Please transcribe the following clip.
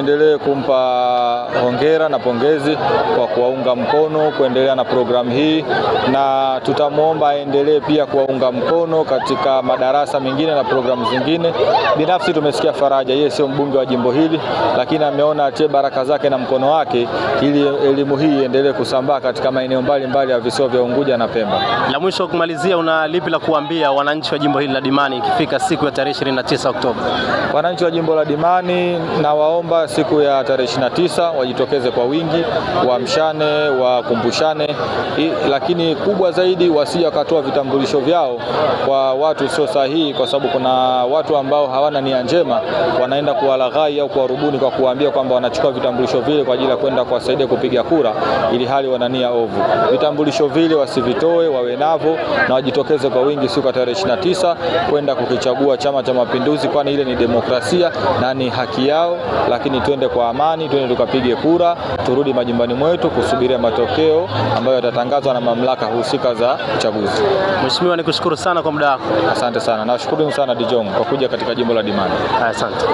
niendelee kumpa hongera na pongezi kwa kuwaunga mkono kuendelea na programu hii, na tutamuomba aendelee pia kuwaunga mkono katika madarasa mengine na programu zingine. Binafsi tumesikia faraja, yeye sio mbunge wa jimbo hili, lakini ameona atie baraka zake na mkono wake ili elimu hii iendelee kusambaa katika maeneo mbalimbali ya visiwa vya Unguja na Pemba. La mwisho kumalizia, una lipi la kuambia wananchi wa jimbo hili la Dimani ikifika siku ya tarehe 29 Oktoba? Wananchi wa jimbo la Dimani na waomba siku ya tarehe 29 wajitokeze kwa wingi, waamshane, wakumbushane, lakini kubwa zaidi wasije wakatoa vitambulisho vyao kwa watu sio sahihi, kwa sababu kuna watu ambao hawana nia njema wanaenda kuwalaghai au kuwarubuni kwa kuambia kwamba wanachukua vitambulisho vile kwa ajili ya kwenda kuwasaidia kupiga kura, ili hali wana nia ovu. Vitambulisho vile wasivitoe, wawe navyo na wajitokeze kwa wingi siku ya tarehe 29 kwenda kukichagua Chama cha Mapinduzi, kwani ile ni demokrasia na ni haki yao. Lakini twende kwa amani, twende tukapige kura, turudi majumbani mwetu kusubiria matokeo ambayo yatatangazwa na mamlaka husika za uchaguzi. Mheshimiwa, nikushukuru sana kwa muda wako. Asante sana. Nashukuru sana Dijong kwa kuja katika jimbo la Dimani. Asante.